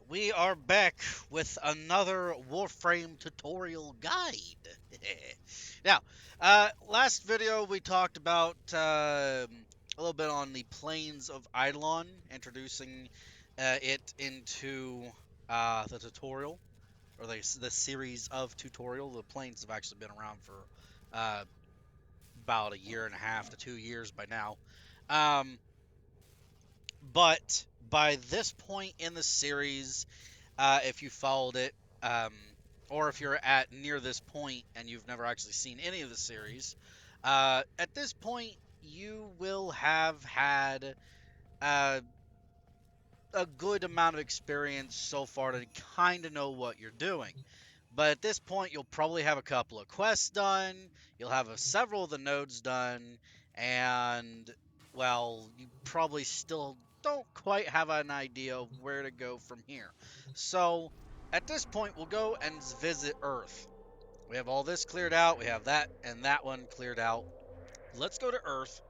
We are back with another Warframe tutorial guide. Now, last video we talked about a little bit on the plains of Eidolon, introducing it into the tutorial, or the series of tutorial. The plains have actually been around for uh, about a year and a half to 2 years by now. Um, but by this point in the series, if you followed it, um, or if you're at near this point and you've never actually seen any of the series, at this point you will have had uh, a good amount of experience so far to kind of know what you're doing. But at this point, you'll probably have a couple of quests done, you'll have several of the nodes done, and, well, you probably still don't quite have an idea of where to go from here. So, at this point, we'll go and visit Earth. We have all this cleared out, we have that and that one cleared out. Let's go to Earth,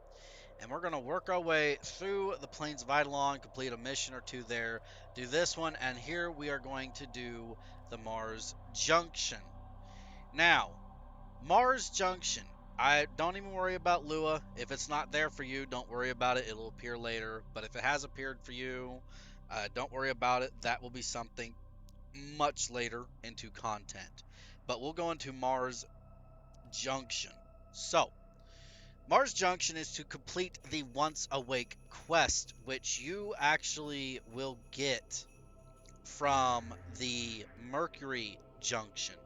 and we're going to work our way through the plains of Eidolon, complete a mission or two there, do this one, and here we are going to do the Mars Junction. Now, Mars Junction. I don't even worry about Lua. If it's not there for you, don't worry about it. It'll appear later. But if it has appeared for you, don't worry about it. That will be something much later into content. But we'll go into Mars Junction. So, Mars Junction is to complete the Once Awake quest, which you actually will get from the Mercury Junction.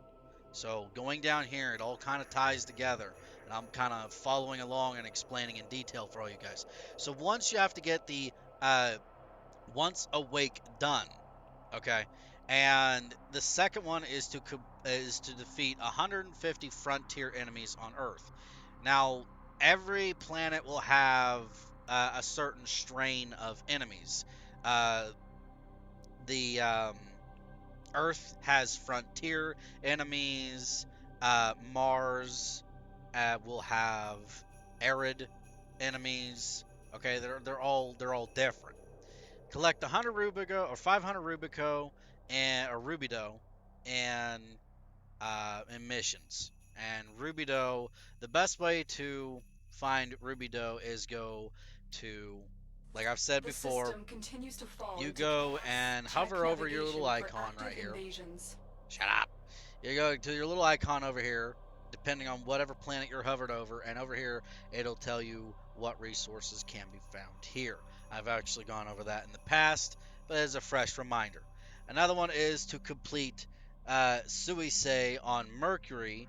So going down here, it all kind of ties together, and I'm kind of following along and explaining in detail for all you guys. So once you have to get the Once Awake done, okay, and the second one is to defeat 150 frontier enemies on Earth. Now, every planet will have a certain strain of enemies. Uh, the Earth has frontier enemies. Mars will have arid enemies. Okay, they're all different. Collect 100 Rubico or 500 Rubico and or Rubido and missions. And Rubido, the best way to find Rubido is go to, like I've said The before, system continues to fall you into go chaos. and Check hover over your little navigation for icon right active here. invasions. Shut up. You go to your little icon over here, depending on whatever planet you're hovered over, and over here it'll tell you what resources can be found here. I've actually gone over that in the past, but as a fresh reminder. Another one is to complete Suisei on Mercury,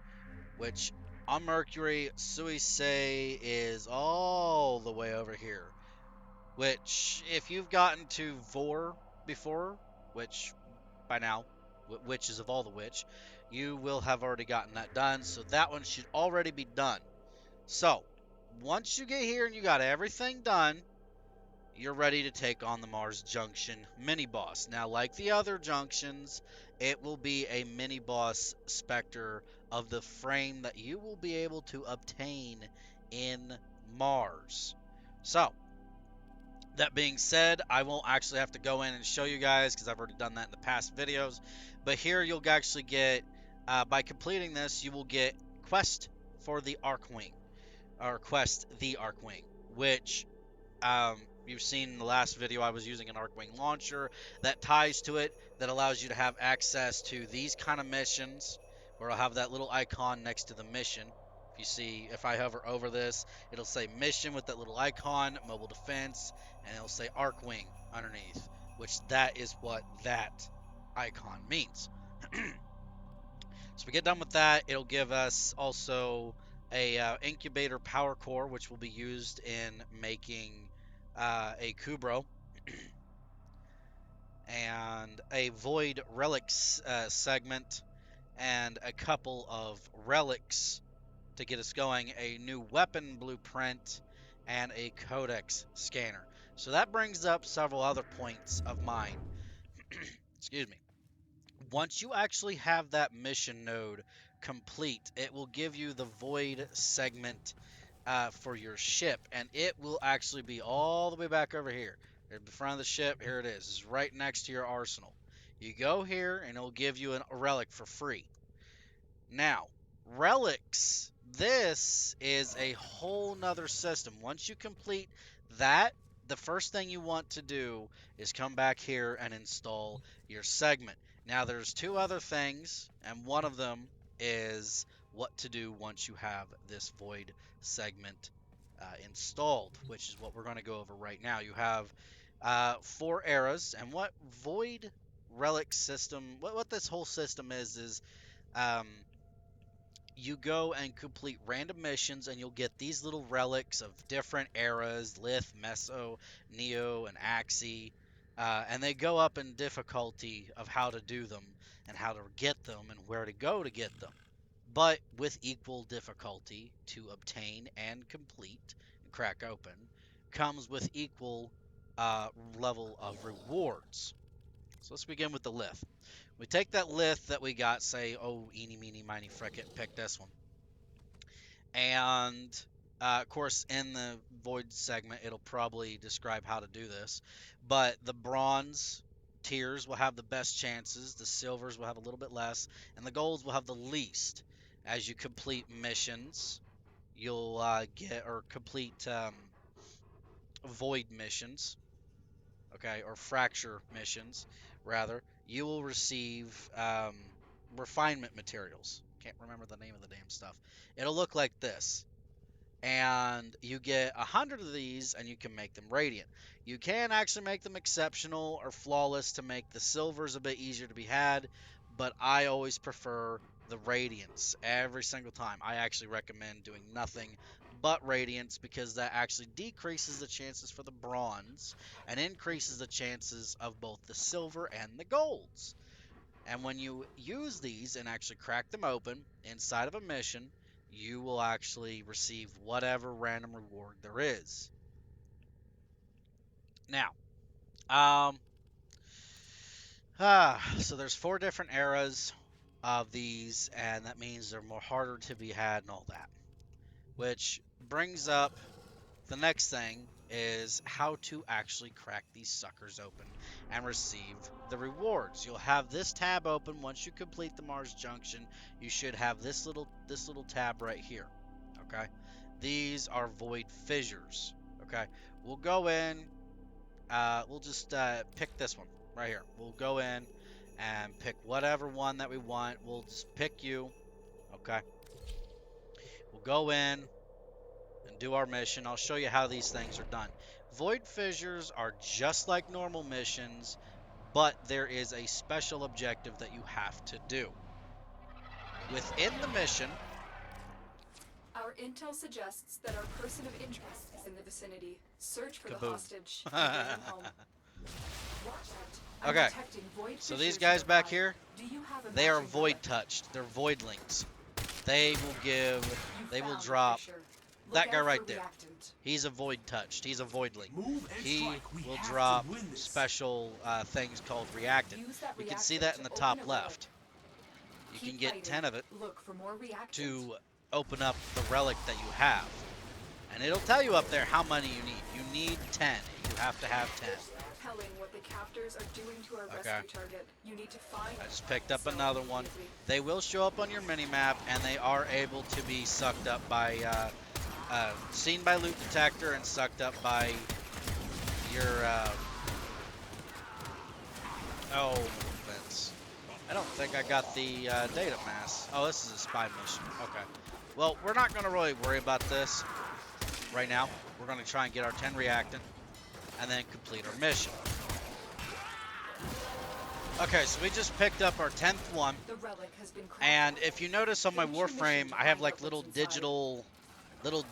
which on Mercury, Suisei is all the way over here. Which, if you've gotten to Vor before, which by now, Witches of all the Witch, you will have already gotten that done. So that one should already be done. So, once you get here and you got everything done, you're ready to take on the Mars Junction mini boss. Now, like the other junctions, it will be a mini boss specter of the frame that you will be able to obtain in Mars. So, that being said, I won't actually have to go in and show you guys because I've already done that in the past videos. But here you'll actually get, by completing this, you will get Quest for the Archwing, or Quest the Archwing, which you've seen in the last video. I was using an Archwing launcher that ties to it, that allows you to have access to these kind of missions, where I'll have that little icon next to the mission. If you see, if I hover over this, it'll say mission with that little icon, mobile defense, and it'll say Archwing underneath, which that is what that icon means. So we get done with that, it'll give us also a incubator power core, which will be used in making a Kubro, and a void relics segment, and a couple of relics to get us going, a new weapon blueprint, and a Codex Scanner. So that brings up several other points of mine. Excuse me. Once you actually have that mission node complete, it will give you the void segment for your ship, and it will actually be all the way back over here. At the front of the ship, here it is. It's right next to your arsenal. You go here, and it'll give you a relic for free. Now, relics, this is a whole nother system. Once you complete that, the first thing you want to do is come back here and install your segment. Now, there's two other things, and one of them is what to do once you have this void segment installed, which is what we're going to go over right now. You have 4 eras, and what void relic system, what this whole system is um, you go and complete random missions, and you'll get these little relics of different eras: Lith, Meso, Neo, and Axii. And they go up in difficulty of how to do them, and how to get them, and where to go to get them. But with equal difficulty to obtain and complete and crack open comes with equal level of rewards. So let's begin with the Lith. We take that Lith that we got, say, oh, eeny, meeny, miny, frick it, pick this one. And, of course, in the Void segment, it'll probably describe how to do this. But the bronze tiers will have the best chances, the silvers will have a little bit less, and the golds will have the least. As you complete missions, you'll get, or complete Void missions, okay, or fracture missions, rather, you will receive refinement materials. Can't remember the name of the damn stuff. It'll look like this. And you get 100 of these, and you can make them radiant. You can actually make them exceptional or flawless to make the silvers a bit easier to be had, but I always prefer the radiance every single time. I actually recommend doing nothing but radiance, because that actually decreases the chances for the bronze and increases the chances of both the silver and the golds. And when you use these and actually crack them open inside of a mission, you will actually receive whatever random reward there is. Now, so there's 4 different eras of these, and that means they're more harder to be had and all that. Which brings up the next thing, is how to actually crack these suckers open and receive the rewards. You'll have this tab open once you complete the Mars Junction. You should have this little tab right here. Okay, these are void fissures. Okay, we'll go in. We'll just pick this one right here. We'll go in and pick whatever one that we want. We'll just pick you. Okay, we'll go in and do our mission. I'll show you how these things are done. Void fissures are just like normal missions, but there is a special objective that you have to do. Within the mission, our intel suggests that our person of interest is in the vicinity. Search for Kaboom. the hostage. And bring him home. Watch out. I'm okay, detecting void so fissures these guys back nearby. here, Do you have a they are matching void relic? touched. They're voidlings. They will give, You they will found the drop. fissure. That Look guy out right for there. reactant. He's a void touched. He's a voidling. Move and He strike. We will have drop to win this. special things called reactant. Use that You can see reactant that in the to top open a relic. left. You Keep can get fighting. 10 of it Look for more reactant. to open up the relic that you have. And it'll tell you up there how many you need. You need 10. You have to have 10. Telling what the captors are doing to our Okay. rescue target. You need to find. I just picked up So another one. easy. They will show up on your mini-map, and they are able to be sucked up by, seen by loot detector and sucked up by your, oh, Vince. I don't think I got the data mass. Oh, this is a spy mission. Okay. Well, we're not going to really worry about this right now. We're going to try and get our 10 reactant and then complete our mission. Okay, so we just picked up our 10th one. The relic has been crafted. And if you notice on my Finish your mission Warframe, to I have find like out little what's inside.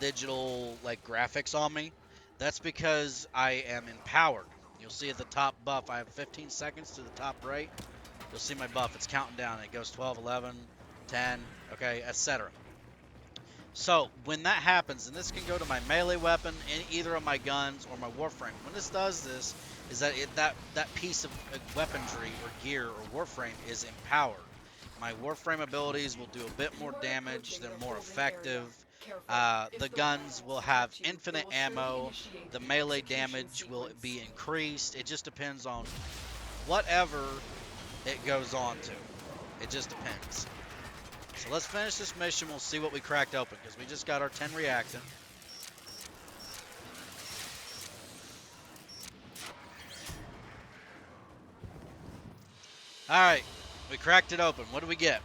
digital like graphics on me. That's because I am empowered. You'll see at the top buff, I have 15 seconds to the top right. You'll see my buff. It's counting down. It goes 12, 11, 10, okay, etc. So when that happens, and this can go to my melee weapon, in either of my guns or my Warframe. When this does this, is that that piece of weaponry or gear or Warframe is empowered. My Warframe abilities will do a bit more damage. They're more effective. The guns will have infinite ammo. The melee damage will be increased. It just depends on whatever it goes on to. It just depends. So let's finish this mission. We'll see what we cracked open, because we just got our 10 reactant. Alright, we cracked it open. What do we get?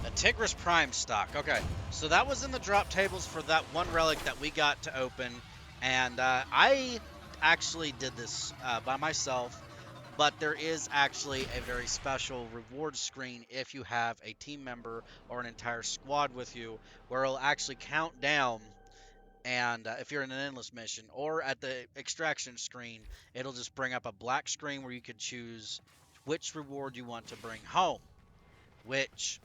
A Tigris Prime stock. Okay, so that was in the drop tables for that one relic that we got to open. And I actually did this by myself. But there is actually a very special reward screen if you have a team member or an entire squad with you, where it'll actually count down. And if you're in an endless mission, or at the extraction screen, it'll just bring up a black screen where you can choose which reward you want to bring home, which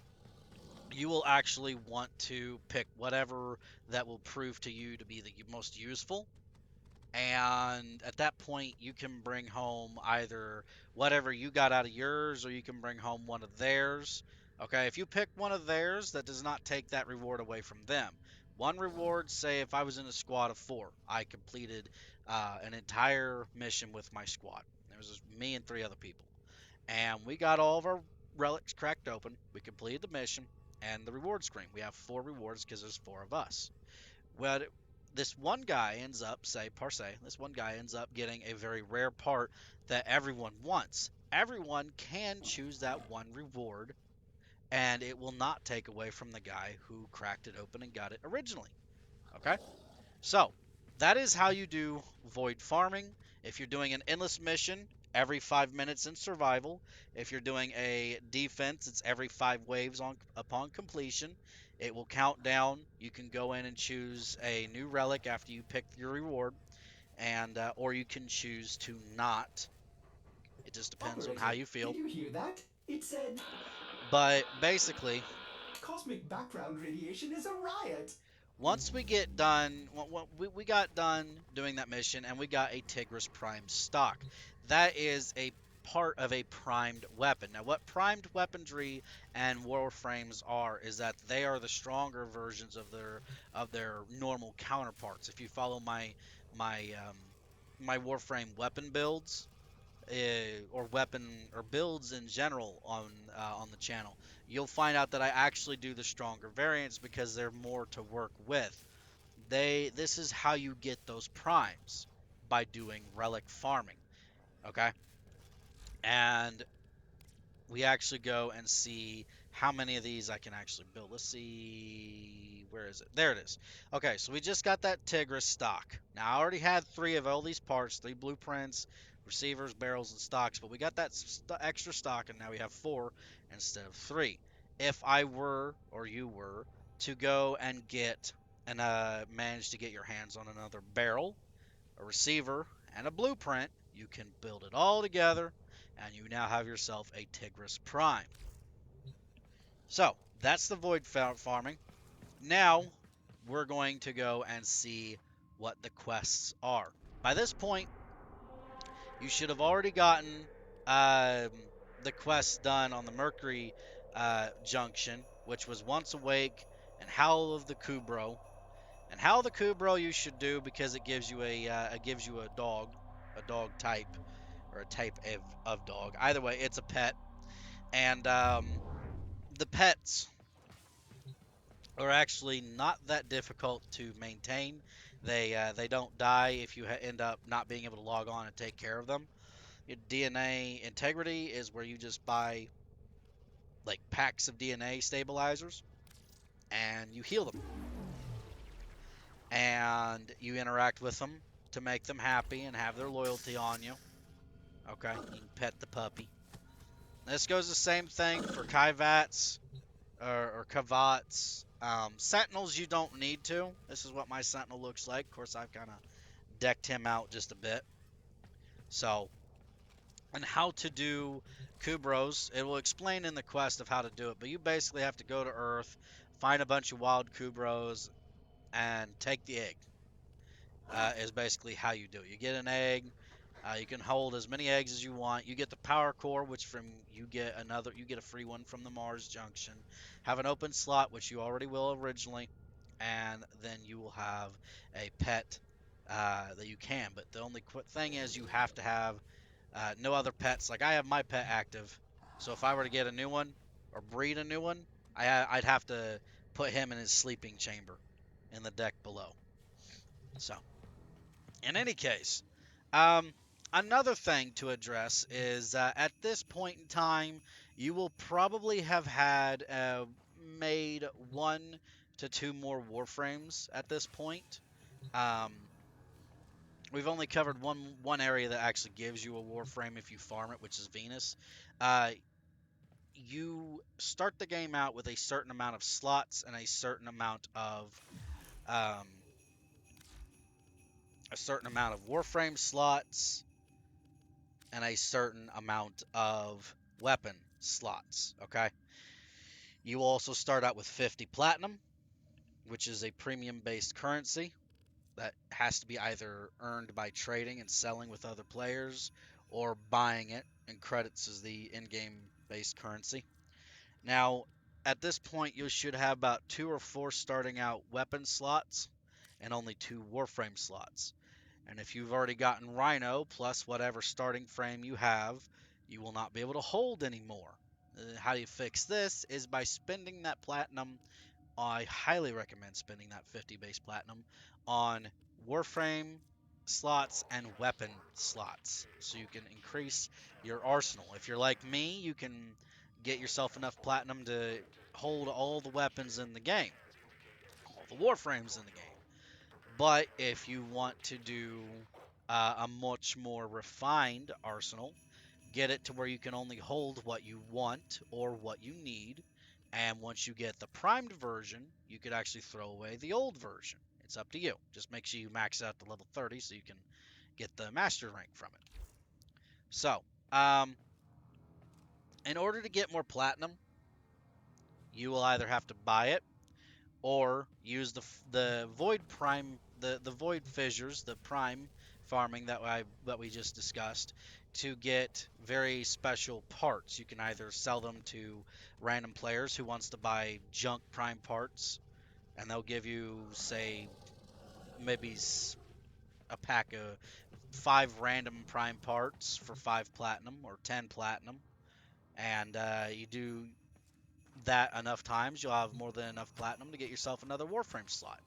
you will actually want to pick whatever that will prove to you to be the most useful. And at that point, you can bring home either whatever you got out of yours, or you can bring home one of theirs. Okay, if you pick one of theirs, that does not take that reward away from them. One reward, say if I was in a squad of 4, I completed an entire mission with my squad. There was just me and 3 other people. And we got all of our relics cracked open. We completed the mission and the reward screen. We have 4 rewards because there's 4 of us. Well, this one guy ends up, say, this one guy ends up getting a very rare part that everyone wants. Everyone can choose that one reward, and it will not take away from the guy who cracked it open and got it originally. Okay? So, that is how you do void farming. If you're doing an endless mission, every 5 minutes in survival. If you're doing a defense, it's every 5 waves upon completion. It will count down. You can go in and choose a new relic after you pick your reward, and or you can choose to not. It just depends on how Operator, you did feel. you hear that? It said But basically, cosmic background radiation is a riot. once we get done, we got done doing that mission, and we got a Tigris Prime stock. That is a part of a primed weapon. Now, what primed weaponry and warframes are is that they are the stronger versions of their normal counterparts. If you follow my my warframe weapon builds, or weapon or builds in general on the channel, you'll find out that I actually do the stronger variants because they're more to work with. This is how you get those primes, by doing relic farming. Okay, and we actually go and see how many of these I can actually build. Let's see, where is it? There it is. Okay, so we just got that Tigris stock. Now, I already had 3 of all these parts, 3 blueprints, receivers, barrels, and stocks, but we got that extra stock, and now we have 4 instead of 3. If I were, or you were, to go and get and manage to get your hands on another barrel, a receiver, and a blueprint, you can build it all together, and you now have yourself a Tigris Prime. So, that's the void farming. Now, we're going to go and see what the quests are. By this point, you should have already gotten um, the quest done on the Mercury junction, which was Once Awake and Howl of the Kubro. And Howl of the Kubro you should do because it gives you it gives you a dog type, or a type of dog. Either way, it's a pet, and the pets are actually not that difficult to maintain. They don't die if you end up not being able to log on and take care of them. Your DNA integrity is where you just buy like packs of DNA stabilizers and you heal them, and you interact with them to make them happy and have their loyalty on you. Okay, you can pet the puppy. This goes the same thing for Kaivats or Kavats. Sentinels, you don't need to. This is what my Sentinel looks like. Of course, I've kind of decked him out just a bit. So, and how to do Kubros, it will explain in the quest of how to do it. But you basically have to go to Earth, find a bunch of wild Kubros, and take the egg. Is basically how you do it. You get an egg. You can hold as many eggs as you want. You get the power core, which you get a free one from the Mars Junction. Have an open slot, which you already will originally, and then you will have a pet that you can. But the only thing is, you have to have no other pets. Like I have my pet active, So if I were to get a new one or breed a new one, I'd have to put him in his sleeping chamber in the deck below. So, in any case, um, another thing to address is at this point in time, you will probably have had made 1 to 2 more Warframes at this point. Um, we've only covered one area that actually gives you a Warframe if you farm it, which is Venus. Uh, you start the game out with a certain amount of slots and um, a certain amount of Warframe slots and a certain amount of weapon slots. Okay. You also start out with 50 platinum, which is a premium based currency that has to be either earned by trading and selling with other players or buying it, and credits is the in game based currency. Now, at this point, you should have about 2 or 4 starting out weapon slots and only 2 Warframe slots. And if you've already gotten Rhino plus whatever starting frame you have, you will not be able to hold anymore. How you fix this is by spending that platinum. I highly recommend spending that 50 base platinum on Warframe slots and weapon slots so you can increase your arsenal. If you're like me, you can get yourself enough platinum to hold all the weapons in the game, all the Warframes in the game. But if you want to do a much more refined arsenal, get it to where you can only hold what you want or what you need. And once you get the primed version, you could actually throw away the old version. It's up to you. Just make sure you max out to level 30 so you can get the master rank from it. So, in order to get more platinum, you will either have to buy it or use the void prime the void fissures, the prime farming that we just discussed, to get very special parts. You can either sell them to random players who wants to buy junk prime parts, and they'll give you, say, maybe a pack of 5 random prime parts for 5 platinum or 10 platinum, and you do that enough times, you'll have more than enough platinum to get yourself another Warframe slot.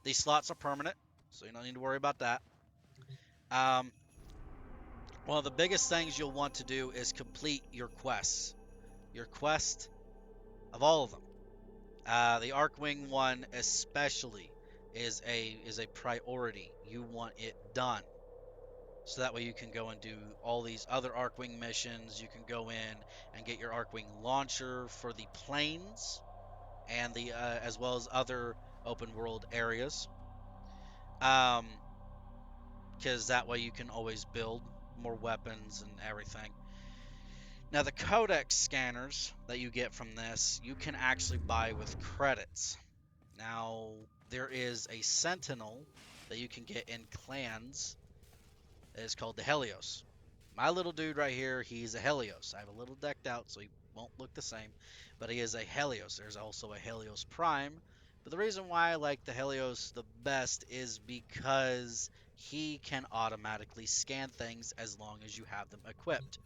These slots are permanent, so you don't need to worry about that. Um, one of the biggest things you'll want to do is complete your quests. Your quest of all of them. The Archwing one especially is a priority. You want it done. So that way you can go and do all these other Archwing missions. You can go in and get your Archwing launcher for the planes and the as well as other open world areas. Um, because that way you can always build more weapons and everything. Now, the Codex scanners that you get from this, you can actually buy with credits. Now, there is a Sentinel that you can get in clans that is called the Helios. My little dude right here, he's a Helios. I have a little decked out so he won't look the same, but he is a Helios. There's also a Helios Prime, but the reason why I like the Helios the best is because he can automatically scan things as long as you have them equipped.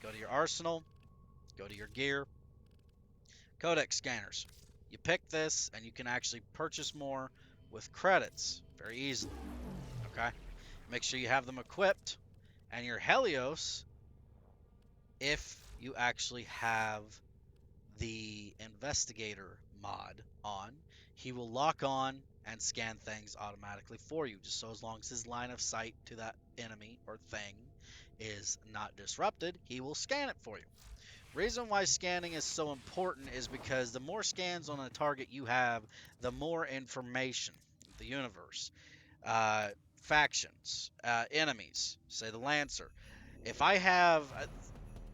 Go to your arsenal, go to your gear, Codex scanners. You pick this and you can actually purchase more with credits very easily. Okay? Make sure you have them equipped, and your Helios, if you actually have the investigator mod on, he will lock on and scan things automatically for you, just so as long as his line of sight to that enemy or thing is not disrupted, he will scan it for you. Reason why scanning is so important is because the more scans on a target you have, the more information of the universe, uh, factions, enemies, say the Lancer. If I have,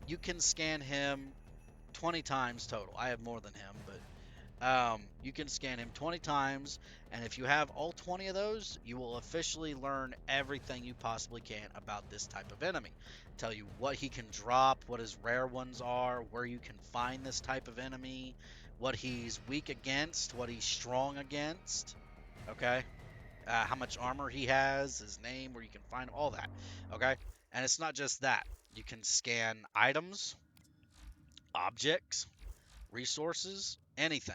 you can scan him 20 times total. I have more than him, but you can scan him 20 times, and if you have all 20 of those, you will officially learn everything you possibly can about this type of enemy. Tell you what he can drop, what his rare ones are, where you can find this type of enemy, what he's weak against, what he's strong against, okay? How much armor he has, his name, where you can find all that, okay? And it's not just that. You can scan items, objects, resources, anything.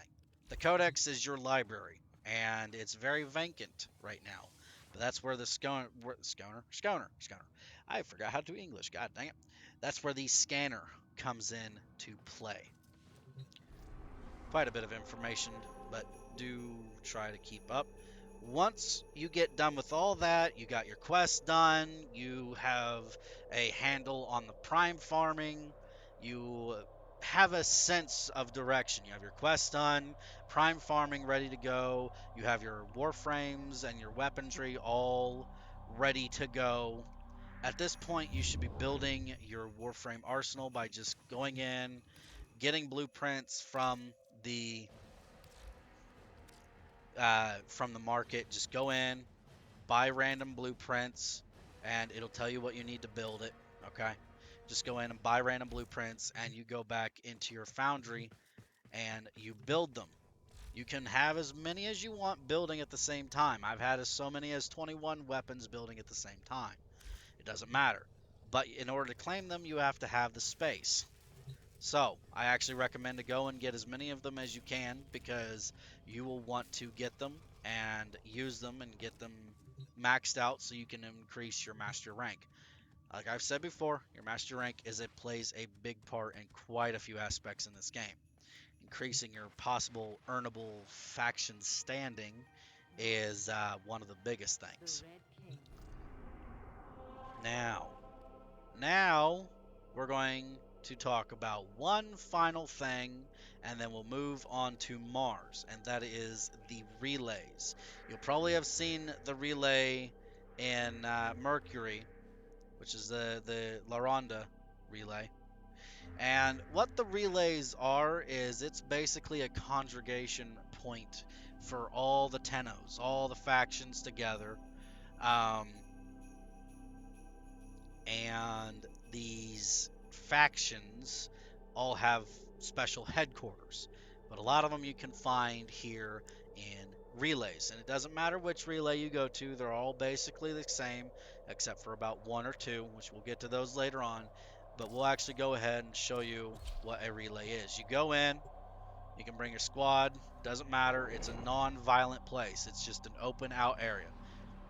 The Codex is your library, and it's very vacant right now. But that's where the Scanner. I forgot how to do English. God dang it. That's where the scanner comes in to play. Quite a bit of information, but do try to keep up. Once you get done with all that, you got your quest done, you have a handle on the prime farming, you have a sense of direction. You have your quest done, prime farming ready to go, you have your warframes and your weaponry all ready to go. At this point, you should be building your warframe arsenal by just going in, getting blueprints from the market. Just go in, buy random blueprints, and it'll tell you what you need to build it. Okay, just go in and buy random blueprints, and you go back into your foundry and you build them. You can have as many as you want building at the same time. I've had so many as 21 weapons building at the same time. It doesn't matter. But in order to claim them, you have to have the space. So, I actually recommend to go and get as many of them as you can, because you will want to get them and use them and get them maxed out so you can increase your master rank. Like I've said before, your master rank plays a big part in quite a few aspects in this game. Increasing your possible earnable faction standing is one of the biggest things. Now, we're going to talk about one final thing, and then we'll move on to Mars, and that is the relays. You'll probably have seen the relay in Mercury, which is the La Ronda relay. And what the relays are is it's basically a conjugation point for all the Tennos, all the factions together. Um, and these factions all have special headquarters, but a lot of them you can find here in relays. And it doesn't matter which relay you go to, they're all basically the same except for about one or two, which we'll get to those later on. But we'll actually go ahead and show you what a relay is. You go in, you can bring your squad, doesn't matter, it's a non-violent place, it's just an open out area.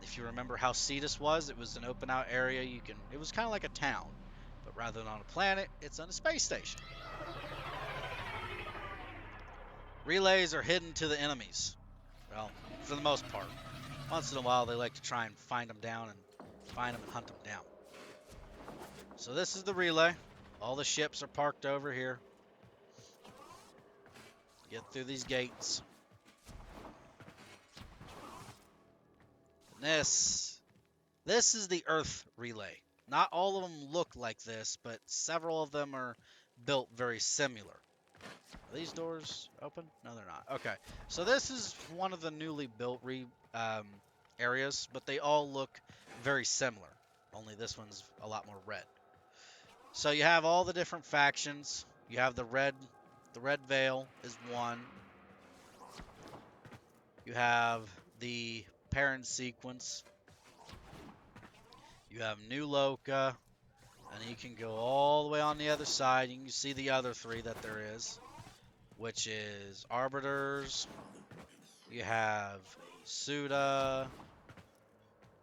If you remember how Cetus was, it was an open out area. It was kind of like a town, but rather than on a planet, it's on a space station. Relays are hidden to the enemies. Well, for the most part. Once in a while, they like to try and find them and hunt them down. So this is the relay. All the ships are parked over here. Get through these gates. And this is the Earth relay. Not all of them look like this, but several of them are built very similar. Are these doors open? No, they're not. Okay, so this is one of the newly built areas, but they all look very similar. Only this one's a lot more red. So you have all the different factions. You have the red veil is one. You have the parent sequence. You have New Loka, and you can go all the way on the other side. You can see the other three that there is, which is Arbiters. You have Suda.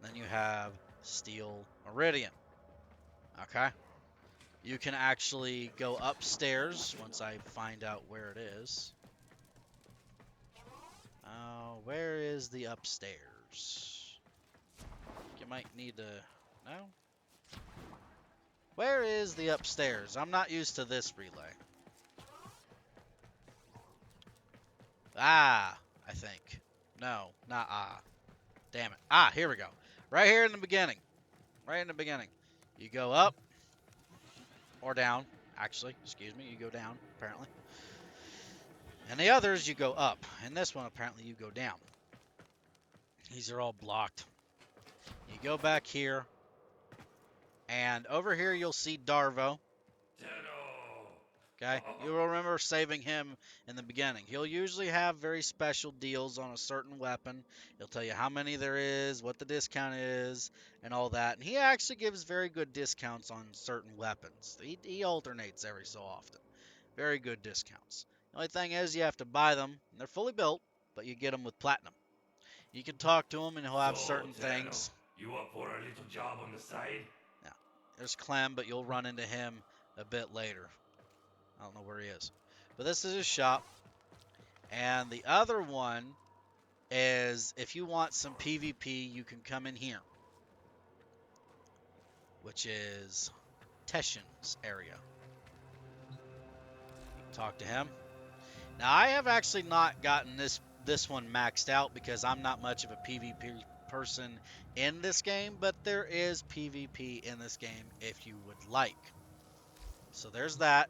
Then you have Steel Meridian. Okay? You can actually go upstairs once I find out where it is. Where is the upstairs? You might need to... No? Where is the upstairs? I'm not used to this relay. I think. No, not Damn it. Here we go. Right here in the beginning. Right in the beginning. You go up. Or down. Actually, excuse me. You go down, apparently. And the others, you go up. And this one, apparently, you go down. These are all blocked. You go back here. And over here, you'll see Darvo. Okay, you will remember saving him in the beginning. He'll usually have very special deals on a certain weapon. He'll tell you how many there is, what the discount is, and all that. And he actually gives very good discounts on certain weapons. He alternates every so often. Very good discounts. The only thing is you have to buy them. They're fully built, but you get them with platinum. You can talk to him and he'll have So, certain Tano, things. you up for a little job on the side? Now, there's Clem, but you'll run into him a bit later. I don't know where he is. But this is his shop. And the other one is if you want some PvP, you can come in here, which is Teshin's area. You can talk to him. Now, I have actually not gotten this one maxed out because I'm not much of a PvP person in this game, but there is PvP in this game if you would like. So there's that.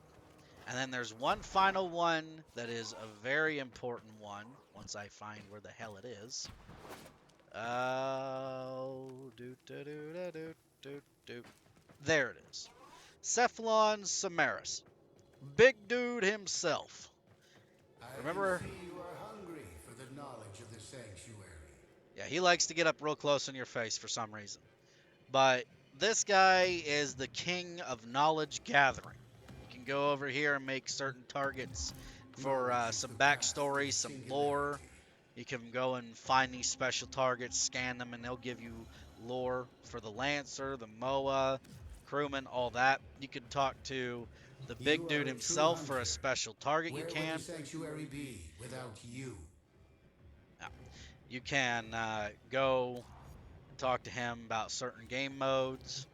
And then there's one final one that is a very important one once I find where the hell it is. There it is. Cephalon Samaris. Big dude himself. Remember? I can see you are hungry for the knowledge of the sanctuary. Yeah, he likes to get up real close in your face for some reason. But this guy is the king of knowledge gathering. You can go over here and make certain targets for some backstory, some lore. You can go and find these special targets, scan them, and they'll give you lore for the Lancer, the MOA, crewman, all that. You can talk to the big dude himself for a special target. Where You would can. the sanctuary be without you? You can go talk to him about certain game modes.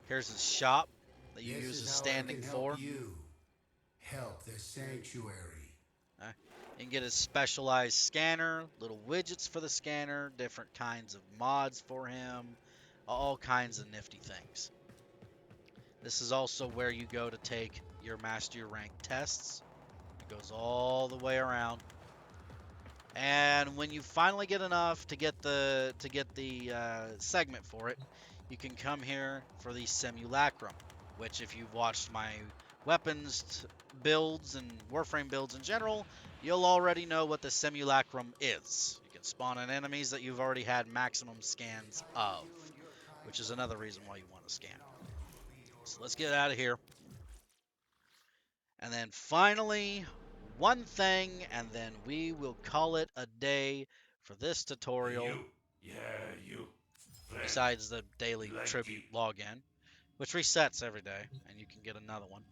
Here's his shop that you use as standing for. You help the sanctuary. You can get his specialized scanner, little widgets for the scanner, different kinds of mods for him, all kinds of nifty things. This is also where you go to take your master rank tests. It goes all the way around. And when you finally get enough to get the segment for it, you can come here for the simulacrum, which if you've watched my weapons builds and Warframe builds in general, you'll already know what the simulacrum is. You can spawn in enemies that you've already had maximum scans of, which is another reason why you want to scan. So let's get out of here. And then finally, one thing, and then we will call it a day for this tutorial. You. Yeah, you. Friend. Besides the daily Like tribute you. login, which resets every day, and you can get another one.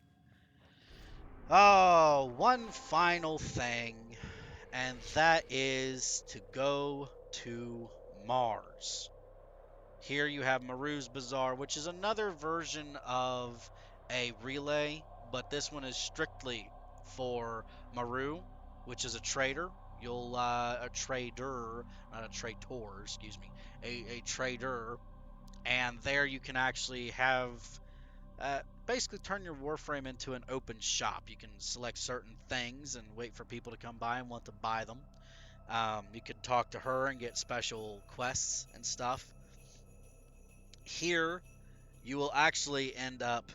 Oh, one final thing, and that is to go to Mars. Here you have Maroo's Bazaar, which is another version of a relay, but this one is strictly for Maroo, which is a trader. You'll a trader, not a traitor, excuse me, a trader, and there you can actually have basically turn your Warframe into an open shop. You can select certain things and wait for people to come by and want to buy them. You could talk to her and get special quests and stuff. Here, you will actually end up.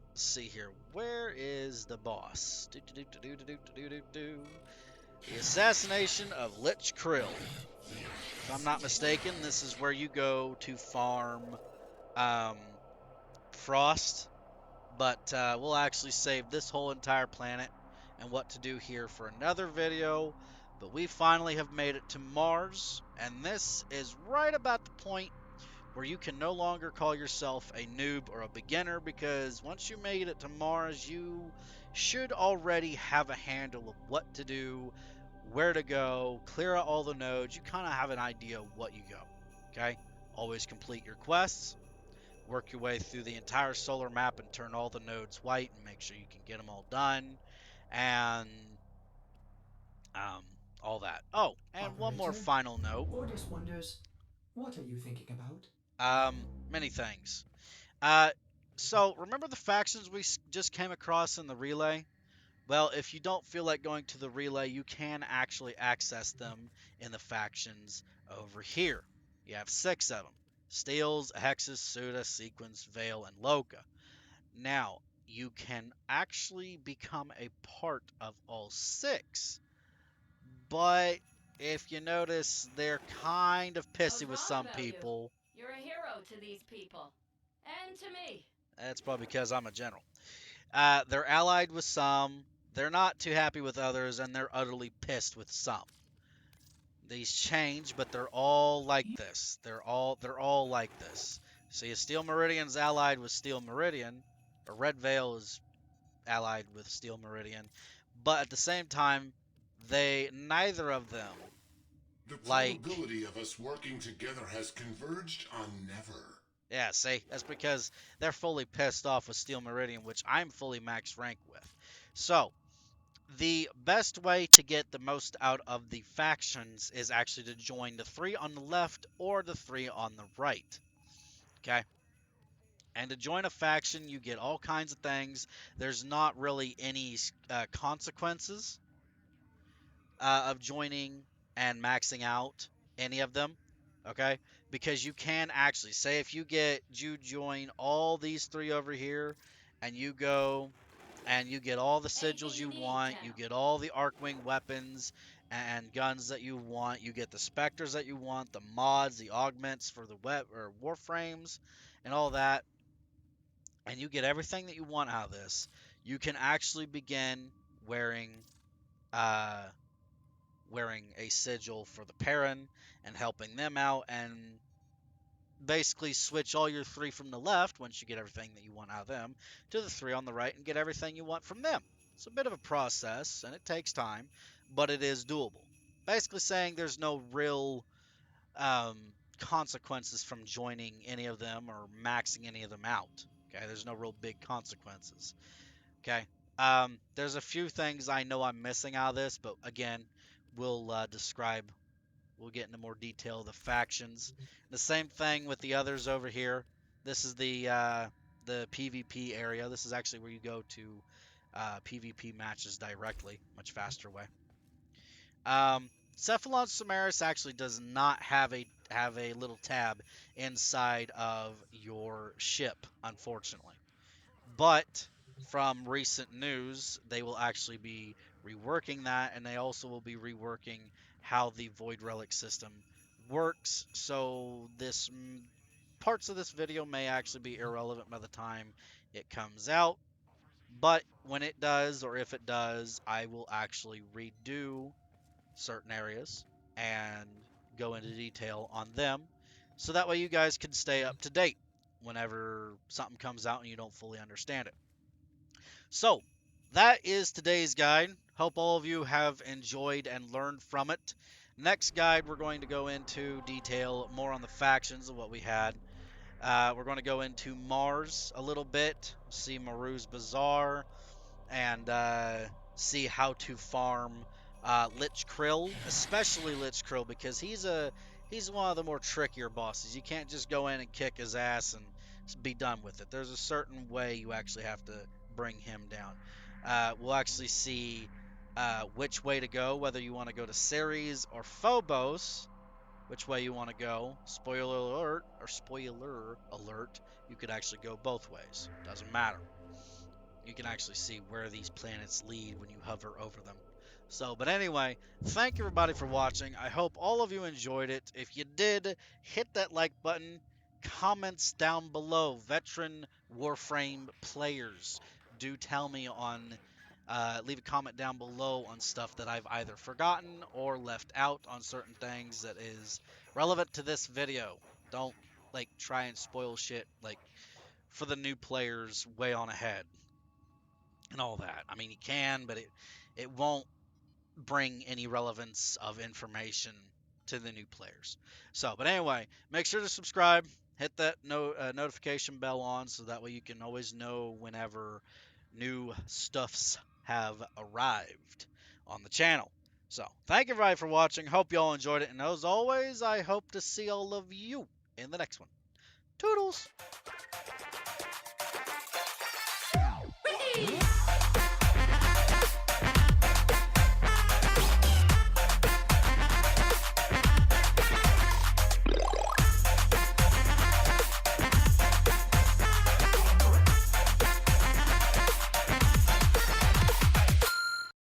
Let's see here. Where is the boss? The assassination of Lich Krill. If I'm not mistaken, this is where you go to farm Frost. But we'll actually save this whole entire planet and what to do here for another video. But we finally have made it to Mars, and this is right about the point where you can no longer call yourself a noob or a beginner, because once you made it to Mars, you should already have a handle of what to do, where to go, clear out all the nodes. You kind of have an idea of what you go. Okay? Always complete your quests. Work your way through the entire solar map and turn all the nodes white and make sure you can get them all done. And all that. Oh, and one more Operator, final note. Ordis wonders, what are you thinking about? Many things. So remember the factions we just came across in the relay? Well, if you don't feel like going to the relay, you can actually access them in the factions over here. You have 6 of them. Steels, Hexus, Suda, Sequence, Veil, and Loka. Now, you can actually become a part of all 6. But if you notice, they're kind of pissy with some people. You're a hero to these people. And to me. That's probably because I'm a general. They're allied with some, They're not too happy with others, and they're utterly pissed with some. These change, but they're all like this. They're all like this. See, Steel Meridian's allied with Steel Meridian, or Red Veil is allied with Steel Meridian, but at the same time, neither of them The like. probability of us working together has converged on never. Yeah, see, that's because they're fully pissed off with Steel Meridian, which I'm fully max rank with. So, the best way to get the most out of the factions is actually to join the 3 on the left or the 3 on the right. Okay? And to join a faction, you get all kinds of things. There's not really any consequences of joining and maxing out any of them. Okay? Because you can actually, say if you join all these 3 over here, and you go and you get all the Anything sigils you you need, want, you Cal. get all the Arcwing weapons and guns that you want, you get the specters that you want, the mods, the augments for the warframes, and all that, and you get everything that you want out of this. You can actually begin wearing uh, wearing a sigil for the Perrin and helping them out, and basically switch all your 3 from the left, once you get everything that you want out of them, to the 3 on the right and get everything you want from them. It's a bit of a process, and it takes time, but it is doable. Basically saying there's no real um, consequences from joining any of them or maxing any of them out. Okay, there's no real big consequences. Okay, there's a few things I know I'm missing out of this, but again, we'll get into more detail of the factions. The same thing with the others over here. This is the PvP area. This is actually where you go to PvP matches directly, much faster way. Cephalon Samaris actually does not have a little tab inside of your ship, unfortunately. But from recent news, they will actually be reworking that, and they also will be reworking how the Void Relic system works. So parts of this video may actually be irrelevant by the time it comes out. But when it does, or if it does, I will actually redo certain areas and go into detail on them, so that way you guys can stay up to date whenever something comes out and you don't fully understand it. So, that is today's guide. Hope all of you have enjoyed and learned from it. Next guide, we're going to go into detail more on the factions of what we had. We're going to go into Mars a little bit, see Maroo's Bazaar, and see how to farm Lich Krill, especially Lich Krill, because he's one of the more trickier bosses. You can't just go in and kick his ass and be done with it. There's a certain way you actually have to bring him down. We'll actually see which way to go, whether you want to go to Ceres or Phobos, which way you want to go. Spoiler alert, you could actually go both ways. Doesn't matter. You can actually see where these planets lead when you hover over them. So, but anyway, thank you everybody for watching. I hope all of you enjoyed it. If you did, hit that like button. Comments down below. Veteran Warframe players, do tell me leave a comment down below on stuff that I've either forgotten or left out on certain things that is relevant to this video. Don't try and spoil shit for the new players way on ahead and all that. I mean, you can, but it won't bring any relevance of information to the new players. So, but anyway, make sure to subscribe, hit that notification bell on, so that way you can always know whenever new stuffs have arrived on the channel. So, thank you everybody for watching. Hope you all enjoyed it, and as always, I hope to see all of you in the next one. Toodles! Whee!